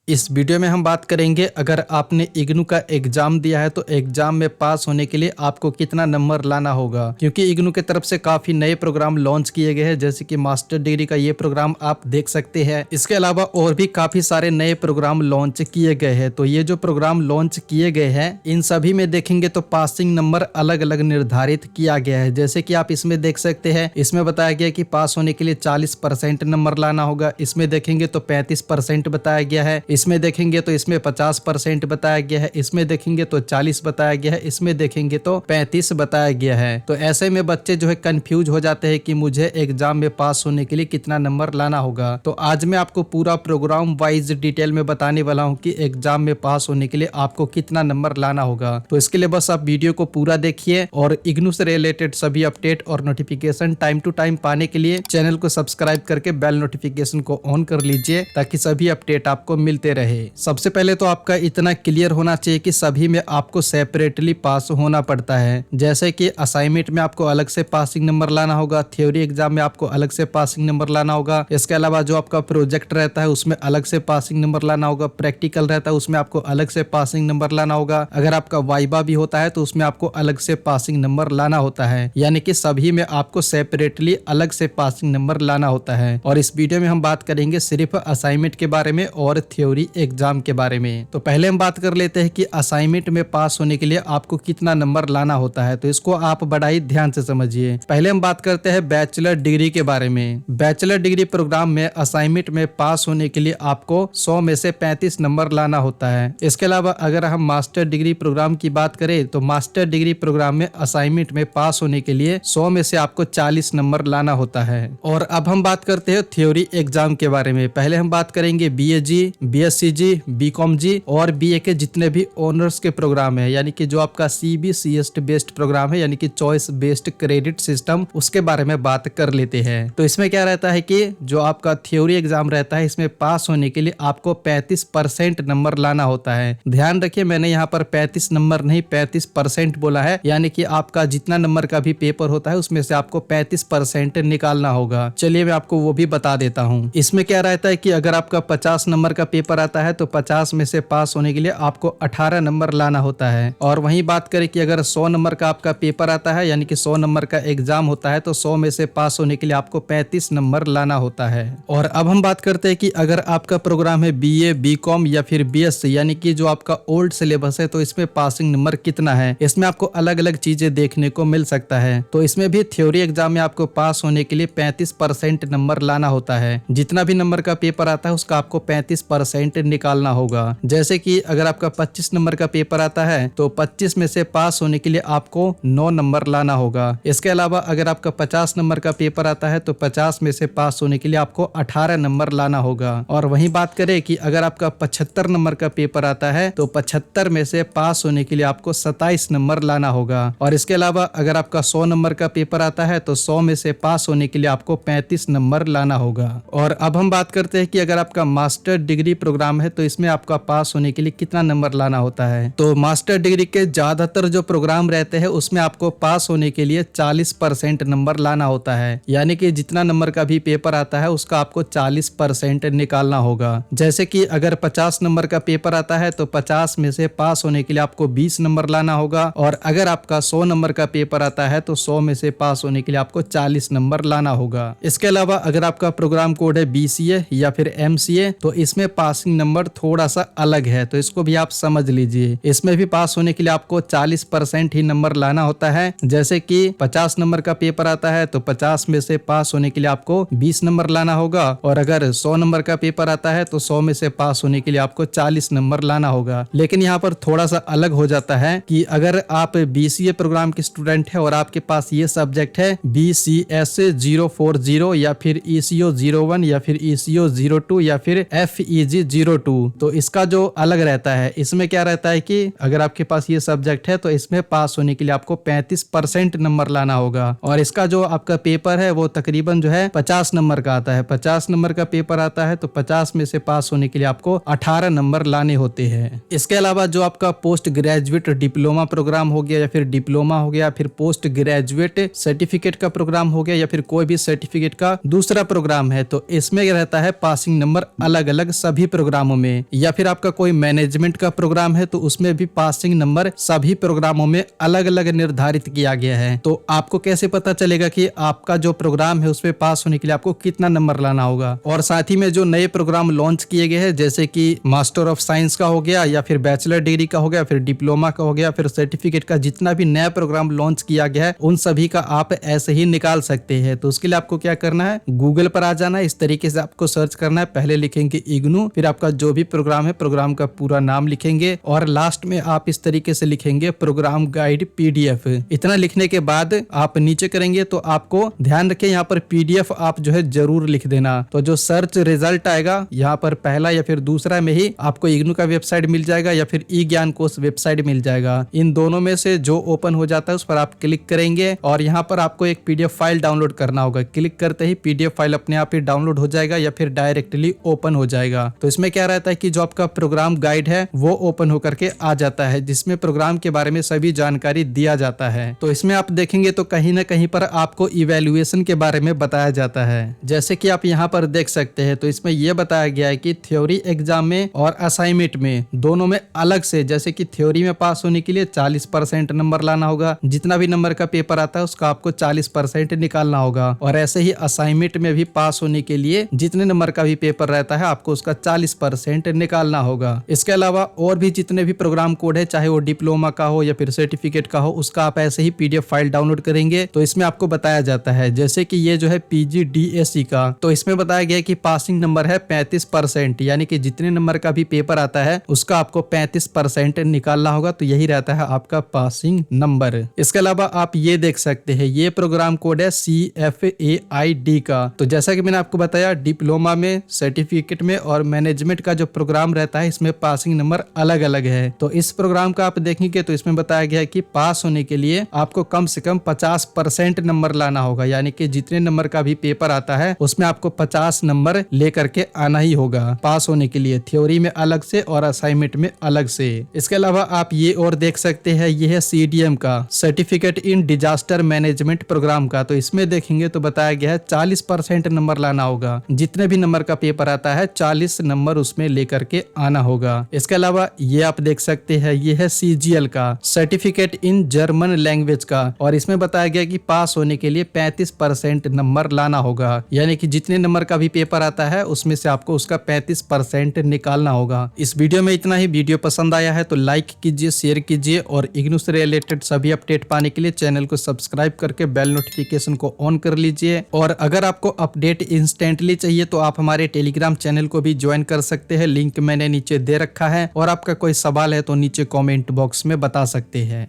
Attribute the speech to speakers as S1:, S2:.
S1: इस वीडियो में हम बात करेंगे अगर आपने इग्नू का एग्जाम दिया है तो एग्जाम में पास होने के लिए आपको कितना नंबर लाना होगा, क्योंकि इग्नू की तरफ से काफी नए प्रोग्राम लॉन्च किए गए हैं, जैसे कि मास्टर डिग्री का ये प्रोग्राम आप देख सकते हैं। इसके अलावा और भी काफी सारे नए प्रोग्राम लॉन्च किए गए हैं। तो ये जो प्रोग्राम लॉन्च किए गए हैं इन सभी में देखेंगे तो पासिंग नंबर अलग अलग निर्धारित किया गया है। जैसे कि आप इसमें देख सकते हैं, इसमें बताया गया कि पास होने के लिए 40% नंबर लाना होगा। इसमें देखेंगे तो 35% बताया गया है। इसमें देखेंगे तो इसमें 50% बताया गया है। इसमें देखेंगे तो 40 बताया गया है। इसमें देखेंगे तो 35 बताया गया है। तो ऐसे में बच्चे जो है कंफ्यूज हो जाते हैं कि मुझे एग्जाम में पास होने के लिए कितना नंबर लाना होगा। तो आज मैं आपको पूरा प्रोग्राम वाइज डिटेल में बताने वाला हूँ कि एग्जाम में पास होने के लिए आपको कितना नंबर लाना होगा। तो इसके लिए बस आप वीडियो को पूरा देखिए और इग्नू से रिलेटेड सभी अपडेट और नोटिफिकेशन टाइम टू टाइम पाने के लिए चैनल को सब्सक्राइब करके बेल नोटिफिकेशन को ऑन कर लीजिए ताकि सभी अपडेट आपको मिलते रहे। सबसे पहले तो आपका इतना क्लियर होना चाहिए कि सभी में आपको सेपरेटली पास होना पड़ता है। जैसे कि असाइनमेंट में आपको अलग से पासिंग नंबर लाना होगा, थ्योरी एग्जाम में आपको अलग से पासिंग नंबर लाना होगा। इसके अलावा जो आपका प्रोजेक्ट रहता है उसमें अलग से पासिंग नंबर लाना होगा। प्रैक्टिकल रहता है उसमें आपको अलग से पासिंग नंबर लाना होगा। अगर आपका वाइवा भी होता है तो उसमें आपको अलग से पासिंग नंबर लाना होता है। यानी कि सभी में आपको सेपरेटली अलग से पासिंग नंबर लाना होता है। और इस वीडियो में हम बात करेंगे सिर्फ असाइनमेंट के बारे में और थ्योरी एग्जाम के बारे में। तो पहले हम बात कर लेते हैं कि असाइनमेंट में पास होने के लिए आपको कितना नंबर लाना होता है। तो इसको आप बड़ा ही ध्यान से समझिए। पहले हम बात करते हैं बैचलर डिग्री के बारे में। बैचलर डिग्री प्रोग्राम में असाइनमेंट में पास होने के लिए आपको 100 में से 35 नंबर लाना होता है। इसके अलावा अगर हम मास्टर डिग्री प्रोग्राम की बात करें तो मास्टर डिग्री प्रोग्राम में असाइनमेंट में पास होने के लिए 100 में से आपको 40 नंबर लाना होता है। और अब हम बात करते हैं थ्योरी एग्जाम के बारे में। पहले हम बात करेंगे BAG, BSc, BCom जी और BA के जितने भी ऑनर्स के प्रोग्राम है, यानी कि जो आपका CBCS बेस्ड प्रोग्राम है, यानी कि चॉइस बेस्ड क्रेडिट सिस्टम, उसके बारे में बात कर लेते हैं। तो इसमें क्या रहता है कि जो आपका थ्योरी एग्जाम रहता है इसमें पास होने के लिए आपको 35% नंबर लाना होता है। ध्यान रखिए, मैंने यहाँ पर 35 नंबर नहीं 35% बोला है, यानी कि आपका जितना नंबर का भी पेपर होता है उसमें से आपको 35% निकालना होगा। चलिए मैं आपको वो भी बता देता हूँ। इसमें क्या रहता है कि अगर आपका 50 नंबर का पेपर आता है तो 50 में से पास होने के लिए आपको 18 नंबर लाना होता है। और वहीं बात करें कि अगर 100 नंबर का आपका पेपर आता है, यानी कि 100 नंबर का एग्जाम होता है, तो 100 में से पास होने के लिए आपको 35 नंबर लाना होता है। और अब हम बात करते हैं कि अगर आपका प्रोग्राम है BA, BCom या फिर BSc, यानी कि जो आपका ओल्ड सिलेबस है, तो इसमें पासिंग नंबर कितना है। इसमें आपको अलग अलग चीजें देखने को मिल सकता है। तो इसमें भी थ्योरी एग्जाम में आपको पास होने के लिए 35% नंबर लाना होता है। जितना भी नंबर का पेपर आता है उसका आपको 35% निकालना होगा। जैसे कि अगर आपका 25 नंबर का पेपर आता है तो 25 में से पास होने के लिए आपको 9 नंबर लाना होगा। इसके अलावा अगर आपका 50 नंबर का पेपर आता है तो 50 में से पास होने के लिए आपको 18 नंबर लाना होगा। और वहीं बात करें कि अगर आपका 75 नंबर का पेपर आता है तो 75 में से पास होने के लिए आपको 27 नंबर लाना होगा। और इसके अलावा अगर आपका 100 नंबर का पेपर आता है तो 100 में से पास होने के लिए आपको 35 नंबर लाना होगा। और अब हम बात करते हैं कि अगर आपका मास्टर डिग्री प्रोग्राम है तो इसमें आपका पास होने के लिए कितना नंबर लाना होता है। तो मास्टर डिग्री के ज्यादातर जो प्रोग्राम रहते हैं उसमें आपको पास होने के लिए 40% नंबर लाना होता है। यानी कि जितना नंबर का भी पेपर आता है उसका आपको 40% निकालना होगा। जैसे कि अगर 50 नंबर का पेपर आता है तो 50 में से पास होने के लिए आपको 20 नंबर लाना होगा। और अगर आपका 100 नंबर का पेपर आता है तो 100 में से पास होने के लिए आपको 40 नंबर लाना होगा। इसके अलावा अगर आपका प्रोग्राम कोड है BCA या फिर MCA तो इसमें पासिंग नंबर थोड़ा सा अलग है, तो इसको भी आप समझ लीजिए। इसमें भी पास होने के लिए आपको 40% ही नंबर लाना होता है। जैसे कि 50 नंबर का पेपर आता है तो 50 में से पास होने के लिए आपको 20 नंबर लाना होगा। और अगर 100 नंबर का पेपर आता है तो 100 में से पास होने के लिए आपको 40 नंबर लाना होगा। लेकिन यहाँ पर थोड़ा सा अलग हो जाता है कि अगर आप BCA प्रोग्राम के स्टूडेंट है और आपके पास ये सब्जेक्ट है BCS 040 या फिर ECO 01 या फिर ECO 02 या फिर FEG 02, तो इसका जो अलग रहता है, इसमें क्या रहता है कि अगर आपके पास ये सब्जेक्ट है तो इसमें पास होने के लिए आपको 35% नंबर लाना होगा। और इसका जो आपका पेपर है वो तकरीबन जो है 50 नंबर का आता है। 50 नंबर का पेपर आता है तो 50 में से पास होने के लिए आपको 18 नंबर लाने होते हैं। इसके अलावा जो आपका पोस्ट ग्रेजुएट डिप्लोमा प्रोग्राम हो गया या फिर डिप्लोमा हो गया, फिर पोस्ट ग्रेजुएट सर्टिफिकेट का प्रोग्राम हो गया या फिर कोई भी सर्टिफिकेट का दूसरा प्रोग्राम है, तो इसमें रहता है पासिंग नंबर अलग अलग सभी प्रोग्रामों में, या फिर आपका कोई मैनेजमेंट का प्रोग्राम है तो उसमें भी पासिंग नंबर सभी प्रोग्रामों में अलग अलग निर्धारित किया गया है। तो आपको कैसे पता चलेगा कि आपका जो प्रोग्राम है उसमें पास होने के लिए आपको कितना नंबर लाना होगा। और साथ ही में जो नए प्रोग्राम लॉन्च किए गए हैं जैसे कि मास्टर ऑफ साइंस का हो गया, या फिर बैचलर डिग्री का हो गया, फिर डिप्लोमा का हो गया, फिर सर्टिफिकेट का, जितना भी नया प्रोग्राम लॉन्च किया गया है उन सभी का आप ऐसे ही निकाल सकते हैं। तो उसके लिए आपको क्या करना है, गूगल पर आ जाना है, इस तरीके से आपको सर्च करना है। पहले लिखेंगे इग्नू, फिर आपका जो भी प्रोग्राम है प्रोग्राम का पूरा नाम लिखेंगे और लास्ट में आप इस तरीके से लिखेंगे प्रोग्राम गाइड पीडीएफ। इतना लिखने के बाद आप नीचे करेंगे तो आपको ध्यान रखें यहाँ पर पीडीएफ आप जो है जरूर लिख देना। तो जो सर्च रिजल्ट आएगा यहाँ पर पहला या फिर दूसरा में ही आपको इग्नू का वेबसाइट मिल जाएगा या फिर ई ज्ञान कोश वेबसाइट मिल जाएगा। इन दोनों में से जो ओपन हो जाता है उस पर आप क्लिक करेंगे और यहाँ पर आपको एक पीडीएफ फाइल डाउनलोड करना होगा। क्लिक करते ही पीडीएफ फाइल अपने आप ही डाउनलोड हो जाएगा या फिर डायरेक्टली ओपन हो जाएगा। तो इसमें क्या रहता है कि जो आपका प्रोग्राम गाइड है वो ओपन होकर के आ जाता है, जिसमें प्रोग्राम के बारे में सभी जानकारी दिया जाता है। तो इसमें आप देखेंगे तो कहीं ना कहीं पर आपको इवैल्यूएशन के बारे में बताया जाता है। जैसे कि आप यहाँ पर देख सकते हैं तो इसमें यह बताया गया है कि थ्योरी एग्जाम में और असाइनमेंट में दोनों में अलग से, जैसे कि थ्योरी में पास होने के लिए 40% नंबर लाना होगा, जितना भी नंबर का पेपर आता है उसका आपको 40% निकालना होगा। और ऐसे ही असाइनमेंट में भी पास होने के लिए जितने नंबर का भी पेपर रहता है आपको उसका 40% निकालना होगा। इसके अलावा और भी जितने भी प्रोग्राम कोड है, चाहे वो डिप्लोमा का हो या फिर सर्टिफिकेट का हो, उसका आप ऐसे ही पीडीएफ फाइल डाउनलोड करेंगे तो इसमें आपको बताया जाता है। जैसे कि ये जो है पीजीडीएसई का, तो इसमें बताया गया कि पासिंग नंबर है 35%, यानी कि जितने नंबर का भी पेपर आता है उसका आपको 35% निकालना होगा। तो यही रहता है आपका पासिंग नंबर। इसके अलावा आप ये देख सकते हैं ये प्रोग्राम कोड है CFAID का। तो जैसा कि मैंने आपको बताया डिप्लोमा में, सर्टिफिकेट में और मैनेजमेंट का जो प्रोग्राम रहता है इसमें पासिंग नंबर अलग अलग है। तो इस प्रोग्राम का आप देखेंगे तो इसमें बताया गया है कि पास होने के लिए आपको कम से कम 50% नंबर लाना होगा, यानी कि जितने नंबर का भी पेपर आता है उसमें आपको 50 नंबर लेकर के आना ही होगा पास होने के लिए, थ्योरी में अलग से और असाइनमेंट में अलग से। इसके अलावा आप ये और देख सकते हैं ये है CDM का, certificate in disaster management programme का। तो इसमें देखेंगे तो बताया गया है 40% नंबर लाना होगा, जितने भी नंबर का पेपर आता है 40 नंबर उसमें लेकर के आना होगा। इसके अलावा ये आप देख सकते हैं ये है CGL का, सर्टिफिकेट इन जर्मन लैंग्वेज का, और इसमें बताया गया कि पास होने के लिए 35% नंबर लाना होगा, यानी कि जितने नंबर का भी पेपर आता है उसमें से आपको उसका 35% निकालना होगा। इस वीडियो में इतना ही। वीडियो पसंद आया है तो लाइक कीजिए, शेयर कीजिए और इग्नू से रिलेटेड सभी अपडेट पाने के लिए चैनल को सब्सक्राइब करके बेल नोटिफिकेशन को ऑन कर लीजिए। और अगर आपको अपडेट इंस्टेंटली चाहिए तो आप हमारे टेलीग्राम चैनल को भी ज्वाइन कर सकते हैं, लिंक मैंने नीचे दे रखा है। और आपका कोई सवाल है तो नीचे कॉमेंट बॉक्स में बता सकते हैं।